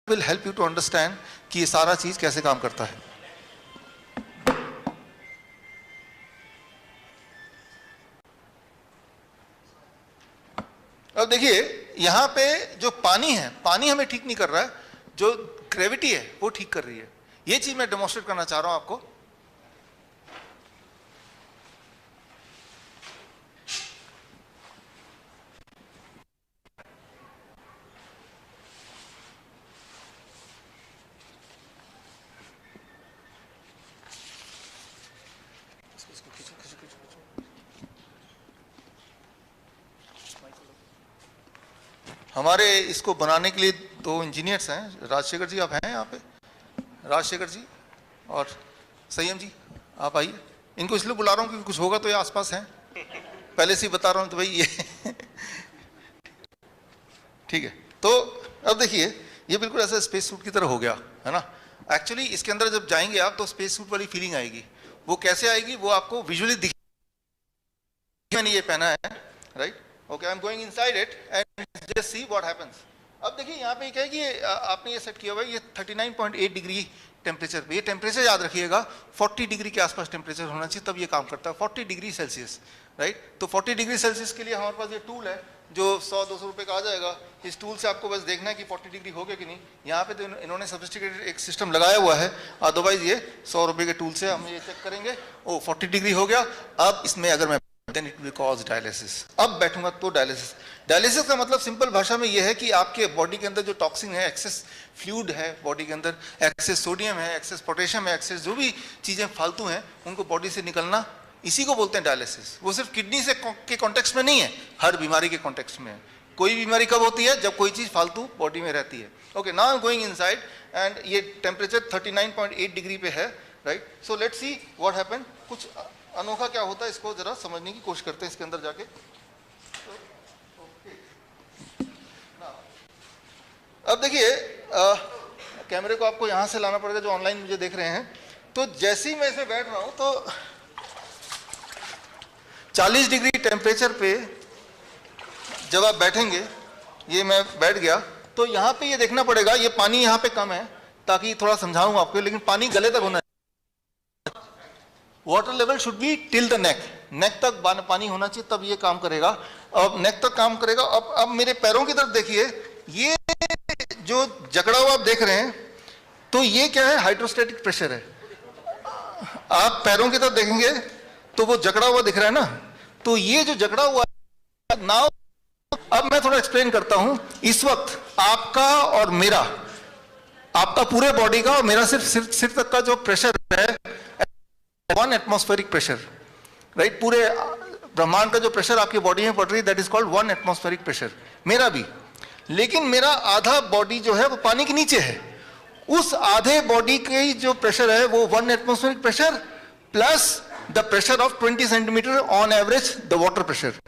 Will help you to understand कि ये सारा चीज कैसे काम करता है। अब देखिए यहां पे जो पानी है, पानी हमें ठीक नहीं कर रहा है, जो ग्रेविटी है वो ठीक कर रही है। ये चीज मैं डेमोन्स्ट्रेट करना चाह रहा हूं आपको। हमारे इसको बनाने के लिए दो इंजीनियर्स हैं, राजशेखर जी आप हैं यहाँ पे, राजशेखर जी और संयम जी आप आइए। इनको इसलिए बुला रहा हूँ क्योंकि कुछ होगा तो ये आसपास हैं, पहले से ही बता रहा हूँ तो भाई ये ठीक है। तो अब देखिए ये बिल्कुल ऐसा स्पेस सूट की तरह हो गया है ना। एक्चुअली इसके अंदर जब जाएंगे आप तो स्पेस सूट वाली फीलिंग आएगी। वो कैसे आएगी वो आपको विजुअली दिख, मैंने ये पहना है right. Okay, I am going inside it and just see what happens. अब देखिए यहाँ पे क्या है कि आपने ये सेट किया हुआ है, ये 39.8 डिग्री टेम्परेचर पे। ये टेम्परेचर याद रखिएगा 40 डिग्री के आसपास टेम्परेचर होना चाहिए तब ये काम करता है, 40 डिग्री सेल्सियस राइट। तो 40 डिग्री सेल्सियस के लिए हमारे पास ये टूल है जो 100-200 रुपये का आ जाएगा। इस टूल से आपको बस देखना है कि 40 डिग्री हो गया कि नहीं। यहाँ पे तो इन्होंने सोफिस्टिकेटेड एक सिस्टम लगाया हुआ है, अदरवाइज ये 100 रुपये के टूल से हम ये चेक करेंगे। ओ 40 डिग्री हो गया। अब इसमें अगर मैं then it will cause dialysis। अब बैठूंगा तो डायलिसिस। डायलिसिस का मतलब सिंपल भाषा में यह है कि आपके बॉडी के अंदर जो टॉक्सिन है, एक्सेस फ्लूइड है बॉडी के अंदर, एक्सेस सोडियम है, एक्सेस पोटेशियम है, एक्सेस जो भी चीजें फालतू हैं उनको बॉडी से निकलना, इसी को बोलते हैं डायलिसिस। वो सिर्फ किडनी से के कॉन्टेक्स्ट में नहीं है, हर बीमारी के कॉन्टेक्स्ट में है। कोई बीमारी कब होती है? जब कोई चीज फालतू बॉडी में रहती है। Okay, now I am going inside and ये टेम्परेचर 39.8 डिग्री पे है right. So let's see what happen. कुछ अनोखा क्या होता है इसको जरा समझने की कोशिश करते हैं इसके अंदर जाके। अब देखिए कैमरे को आपको यहां से लाना पड़ेगा जो ऑनलाइन मुझे देख रहे हैं। तो जैसे ही मैं इसमें बैठ रहा हूं तो 40 डिग्री टेम्परेचर पे जब आप बैठेंगे, ये मैं बैठ गया तो यहां पे ये देखना पड़ेगा, ये पानी यहां पे कम है ताकि थोड़ा समझाऊंगा आपको, लेकिन पानी गले तक होना है। Water level should be till the neck, neck तक पानी होना चाहिए तब ये काम करेगा। अब नेक तक काम करेगा। अब मेरे पैरों की तरफ देखिए, ये जो जकड़ा हुआ आप देख रहे हैं तो ये क्या है? हाइड्रोस्टैटिक प्रेशर है। आप पैरों की तरफ देखेंगे तो वो जकड़ा हुआ दिख रहा है ना, तो ये जो जकड़ा हुआ है नाउ, अब मैं थोड़ा एक्सप्लेन करता हूं। इस वक्त आपका और मेरा, आपका पूरे बॉडी का और मेरा सिर्फ सिर तक का जो प्रेशर है 1 एटमॉस्फेरिक प्रेशर राइट। पूरे ब्रह्मांड का जो प्रेशर आपकी बॉडी में पड़ रही है that is called 1 atmospheric pressure. मेरा भी, लेकिन मेरा आधा बॉडी जो है वो पानी के नीचे है। उस आधे बॉडी की जो प्रेशर है वो 1 atmospheric pressure plus the pressure of 20 centimetre on average the water pressure.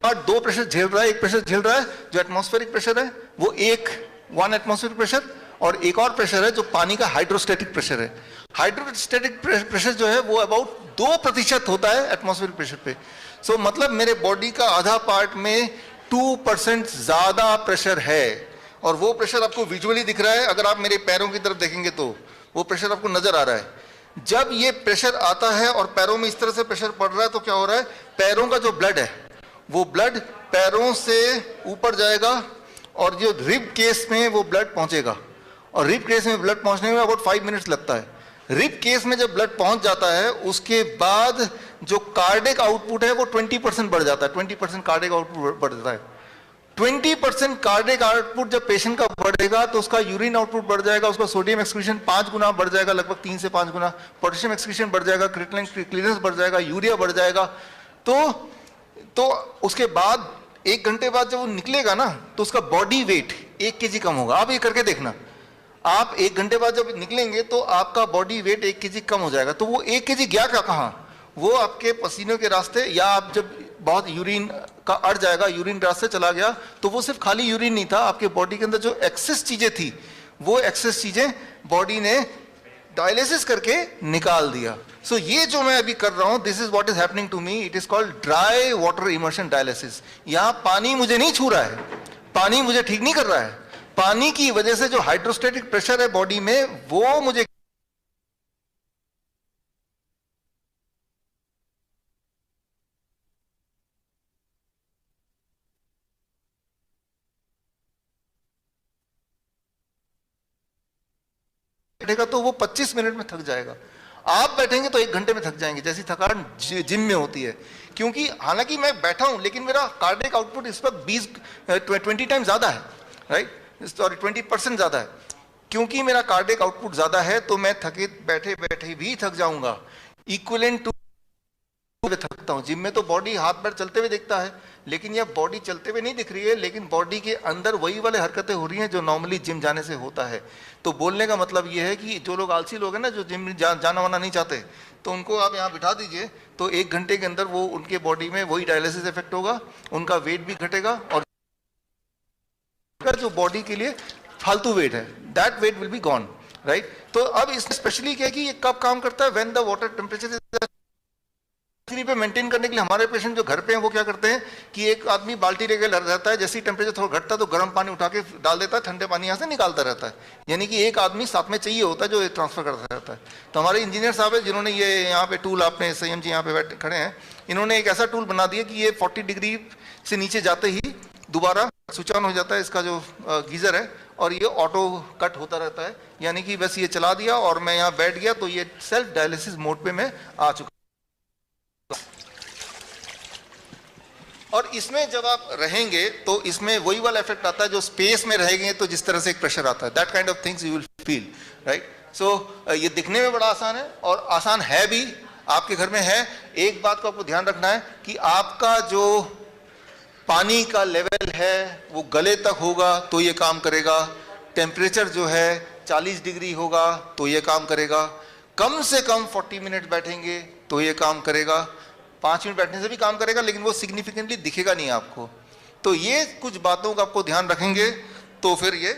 और दो प्रेशर झेल रहा है, एक प्रेशर झेल रहा है जो एटमॉस्फेरिक प्रेशर है वो 1 एटमॉस्फेरिक प्रेशर, और एक और प्रेशर है जो पानी का हाइड्रोस्टैटिक प्रेशर है। हाइड्रोस्टैटिक प्रेशर जो है वो अबाउट 2% होता है एटमॉस्फेरिक प्रेशर पे। सो मतलब मेरे बॉडी का आधा पार्ट में 2% ज्यादा प्रेशर है, और वो प्रेशर आपको विजुअली दिख रहा है। अगर आप मेरे पैरों की तरफ देखेंगे तो वो प्रेशर आपको नजर आ रहा है। जब ये प्रेशर आता है और पैरों में इस तरह से प्रेशर पड़ रहा है तो क्या हो रहा है? पैरों का जो ब्लड है वो ब्लड पैरों से ऊपर जाएगा और जो रिब केस में वो ब्लड पहुंचेगा, और रिब केस में ब्लड पहुंचने में अबाउट 5 मिनट्स लगता है। रिब केस में जब ब्लड पहुंच जाता है उसके बाद जो कार्डिक आउटपुट है वो 20% बढ़ जाता है। 20% कार्डिक आउटपुट बढ़ जाता है। 20% कार्डिक आउटपुट जब पेशेंट का बढ़ेगा तो उसका यूरिन आउटपुट बढ़ जाएगा, उसका सोडियम एक्सक्रीशन 5 गुना बढ़ जाएगा, लगभग 3 से 5 गुना। पोटेशियम एक्सक्रीशन बढ़ जाएगा, क्रिएटिनिन क्लियरेंस बढ़ जाएगा, यूरिया बढ़ जाएगा। तो उसके बाद 1 घंटे बाद जब वो निकलेगा ना तो उसका बॉडी वेट 1 kg कम होगा। आप ये करके देखना, आप 1 घंटे बाद जब निकलेंगे तो आपका बॉडी वेट 1 kg कम हो जाएगा। तो वो 1 kg गया कहाँ? वो आपके पसीनों के रास्ते, या आप जब बहुत यूरिन का अड़ जाएगा, यूरिन रास्ते चला गया तो वो सिर्फ खाली यूरिन नहीं था, आपके बॉडी के अंदर जो एक्सेस चीजें थी वो एक्सेस चीजें बॉडी ने डायलिसिस करके निकाल दिया। सो ये जो मैं अभी कर रहा हूं, this is what is happening to me, it is called dry water immersion dialysis. यहां पानी मुझे नहीं छू रहा है, पानी मुझे ठीक नहीं कर रहा है, पानी की वजह से जो हाइड्रोस्टेटिक प्रेशर है बॉडी में, वो मुझे बैठेगा तो वो 25 मिनट में थक जाएगा। आप बैठेंगे तो 1 घंटे में थक जाएंगे, जैसी थकान जिम में होती है। क्योंकि हालांकि मैं बैठा हूं, लेकिन मेरा कार्डियक आउटपुट इस वक्त 20 टाइम ज्यादा है, राइट, सॉरी 20% ज्यादा है। क्योंकि मेरा कार्डियक आउटपुट ज्यादा है तो मैं थके बैठे बैठे भी थक जाऊंगा, इक्विवेलेंट टू थकता हूं। जिम में तो बॉडी हाथ पैर चलते हुए दिखता है, लेकिन यह बॉडी चलते हुए नहीं दिख रही है, लेकिन बॉडी के अंदर वही वाले हरकतें हो रही हैं जो नॉर्मली जिम जाने से होता है। तो बोलने का मतलब यह है कि जो लोग आलसी लोग हैं ना, जो जिम जाना वाना नहीं चाहते, तो उनको आप यहाँ बिठा दीजिए, तो 1 घंटे के अंदर वो उनके बॉडी में वही डायलिसिस इफेक्ट होगा, उनका वेट भी घटेगा, और जो बॉडी के लिए फालतू वेट है, that weight will be gone, right. तो अब इसमें स्पेशली क्या है कि ये कब काम करता है, व्हेन द वाटर टेम्परेचर पे मेंटेन करने के लिए हमारे पेशेंट जो घर पे हैं वो क्या करते हैं कि एक आदमी बाल्टी लेके रहता है, जैसे ही टेम्परेचर थोड़ा घटता है तो गर्म पानी उठा के डाल देता है, ठंडे पानी यहाँ से निकालता रहता है। यानी कि एक आदमी साथ में चाहिए होता है जो ट्रांसफर करता रहता है। तो हमारे इंजीनियर साहब है जिन्होंने ये यहाँ पे टूल, आपने संयम जी यहाँ पे बैठे खड़े हैं, इन्होंने एक ऐसा टूल बना दिया कि ये 40 डिग्री से नीचे जाते ही दोबारा स्विच ऑन हो जाता है इसका जो गीजर है, और ये ऑटो कट होता रहता है। यानी कि बस ये चला दिया और मैं यहाँ बैठ गया तो ये सेल्फ डायलिसिस मोड पे मैं आ चुका। और इसमें जब आप रहेंगे तो इसमें वही वाला इफेक्ट आता है जो स्पेस में रहेंगे तो जिस तरह से एक प्रेशर आता है, that kind of things you will feel, right. So ये दिखने में बड़ा आसान है और आसान है भी, आपके घर में है। एक बात को आपको ध्यान रखना है कि आपका जो पानी का लेवल है वो गले तक होगा तो ये काम करेगा, टेम्परेचर जो है 40 डिग्री होगा तो ये काम करेगा, कम से कम 40 मिनट बैठेंगे तो ये काम करेगा, 5 मिनट बैठने से भी काम करेगा, लेकिन वो सिग्निफिकेंटली दिखेगा नहीं आपको। तो ये कुछ बातों का आपको ध्यान रखेंगे तो फिर ये